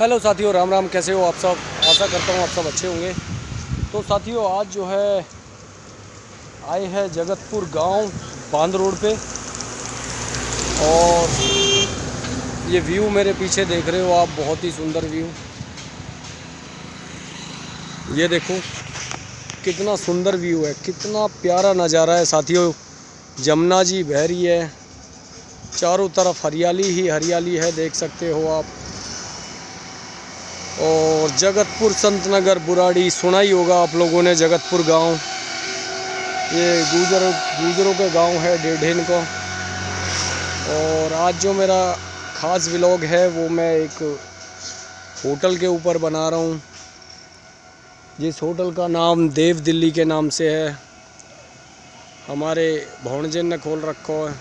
Hello साथियों, राम राम। कैसे हो आप सब? आशा करता हूँ आप सब अच्छे होंगे। तो साथियों, आज जो है आए हैं जगतपुर गांव बांध रोड पे, और ये व्यू मेरे पीछे देख रहे हो आप, बहुत ही सुंदर व्यू। ये देखो कितना सुंदर व्यू है, कितना प्यारा नज़ारा है साथियों। जमुना जी बह रही है, चारों तरफ हरियाली ही हरियाली है, देख सकते हो आप। और जगतपुर संतनगर बुराड़ी सुना ही होगा आप लोगों ने, जगतपुर गांव। ये गुजरों के गांव है, डेढ़ेन का। और आज जो मेरा ख़ास व्लॉग है वो मैं एक होटल के ऊपर बना रहा हूँ, जिस होटल का नाम देव दिल्ली के नाम से है। हमारे भौणजन ने खोल रखा है।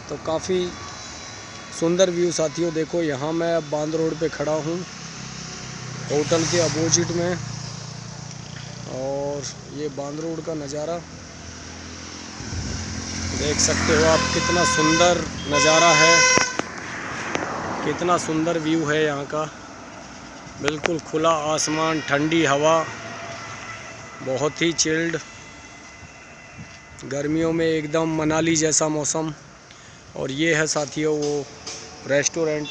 तो काफ़ी सुंदर व्यू साथियों। देखो यहाँ मैं अब बांध रोड पे खड़ा हूँ, होटल के अपोजिट में। और ये बांध रोड का नज़ारा देख सकते हो आप, कितना सुंदर नज़ारा है, कितना सुंदर व्यू है यहाँ का। बिल्कुल खुला आसमान, ठंडी हवा, बहुत ही चिल्ड। गर्मियों में एकदम मनाली जैसा मौसम। और ये है साथियों वो रेस्टोरेंट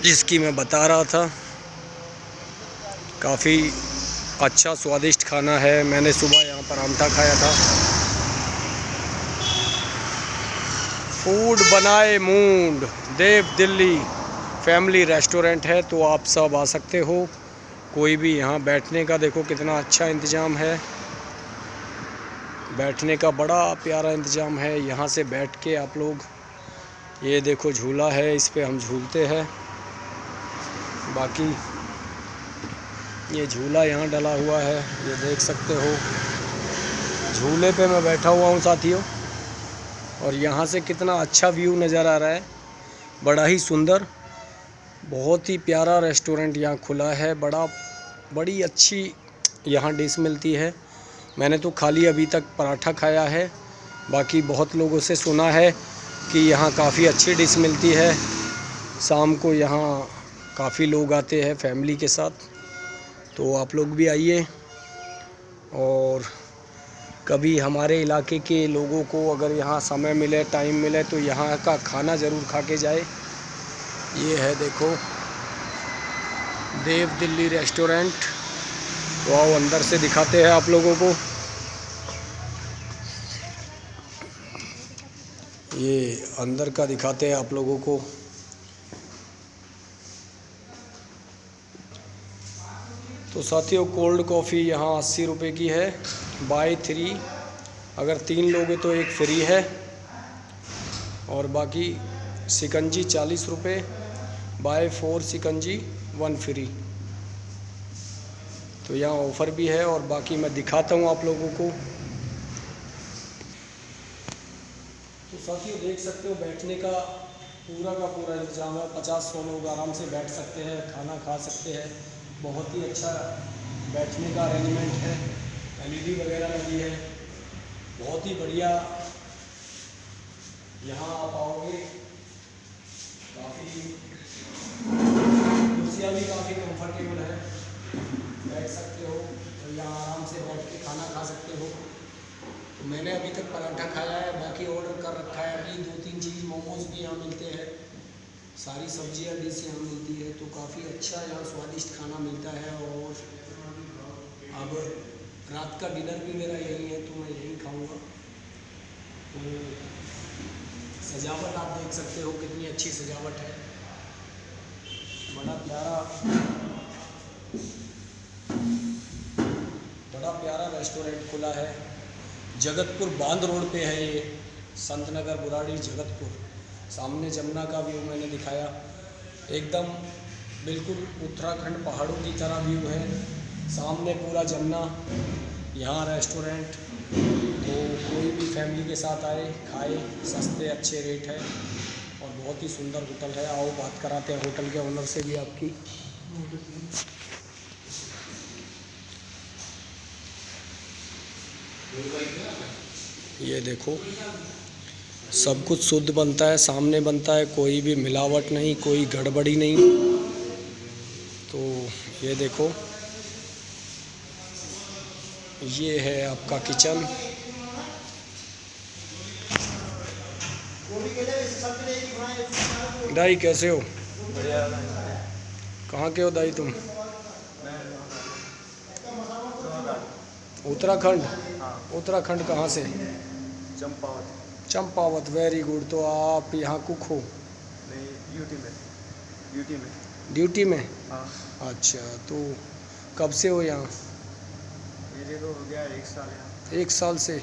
जिसकी मैं बता रहा था। काफ़ी अच्छा स्वादिष्ट खाना है। मैंने सुबह यहाँ पर आमटा खाया था। फूड बनाए मूड, देव दिल्ली फैमिली रेस्टोरेंट है, तो आप सब आ सकते हो। कोई भी यहाँ बैठने का देखो कितना अच्छा इंतज़ाम है, बैठने का बड़ा प्यारा इंतज़ाम है। यहाँ से बैठ के आप लोग, ये देखो झूला है, इस पे हम झूलते हैं। बाकी ये झूला यहाँ डला हुआ है, ये देख सकते हो। झूले पे मैं बैठा हुआ हूँ साथियों, और यहाँ से कितना अच्छा व्यू नज़र आ रहा है, बड़ा ही सुंदर। बहुत ही प्यारा रेस्टोरेंट यहाँ खुला है। बड़ी अच्छी यहाँ डिश मिलती है। मैंने तो खाली अभी तक पराठा खाया है, बाकी बहुत लोगों से सुना है कि यहाँ काफ़ी अच्छी डिश मिलती है। शाम को यहाँ काफ़ी लोग आते हैं फैमिली के साथ, तो आप लोग भी आइए। और कभी हमारे इलाके के लोगों को अगर यहाँ समय मिले, टाइम मिले, तो यहाँ का खाना ज़रूर खा के जाए। ये है देखो देव दिल्ली रेस्टोरेंट। तो आओ अंदर से दिखाते हैं आप लोगों को। ये अंदर का दिखाते हैं आप लोगों को। तो साथियों, कोल्ड कॉफ़ी यहाँ 80 रुपये की है, बाय 3। अगर 3 लोगे तो एक फ्री है। और बाकी शिकंजी 40 रुपये, बाय 4 शिकंजी 1 फ्री। तो यहाँ ऑफ़र भी है। और बाकी मैं दिखाता हूँ आप लोगों को। तो साथियों देख सकते हो, बैठने का पूरा इंतजाम है। 50-100 लोग आराम से बैठ सकते हैं, खाना खा सकते हैं। बहुत ही अच्छा बैठने का अरेंजमेंट है, LED वगैरह लगी है, बहुत ही बढ़िया। यहाँ आप आओगे, काफ़ी कुर्सियाँ भी काफ़ी कंफर्टेबल है, बैठ सकते हो। तो यहाँ आराम से बैठ के खाना खा सकते हो। तो मैंने अभी तक पराठा खाया है, बाकी ऑर्डर कर रखा है अभी 2-3 चीज़। मोमोज भी यहाँ मिलते हैं, सारी सब्जियाँ डिश यहाँ मिलती है। तो काफ़ी अच्छा यहाँ स्वादिष्ट खाना मिलता है। और अब रात का डिनर भी मेरा यही है, तो मैं यही खाऊंगा। तो सजावट आप देख सकते हो, कितनी अच्छी सजावट है, बड़ा प्यारा रेस्टोरेंट खुला है। जगतपुर बांध रोड पे है ये, संतनगर बुराड़ी जगतपुर। सामने जमुना का व्यू मैंने दिखाया, एकदम बिल्कुल उत्तराखंड पहाड़ों की तरह व्यू है। सामने पूरा जमुना, यहाँ रेस्टोरेंट। तो कोई भी फैमिली के साथ आए, खाए, सस्ते अच्छे रेट है, और बहुत ही सुंदर होटल है। आओ बात कराते हैं होटल के ओनर से भी आपकी। ये देखो सब कुछ शुद्ध बनता है, सामने बनता है, कोई भी मिलावट नहीं, कोई गड़बड़ी नहीं। तो ये देखो, ये है आपका किचन। दाई कैसे हो? बढ़िया। कहाँ के हो दाई तुम? उत्तराखंड। हाँ, उत्तराखंड कहाँ से? चंपावत। Champawat, very good. तो आप यहाँ कुक हो? नहीं, ड्यूटी में। ड्यूटी में? हाँ। अच्छा, तो कब से हो यहाँ? मेरे को हो गया 1 साल यहाँ। 1 साल से।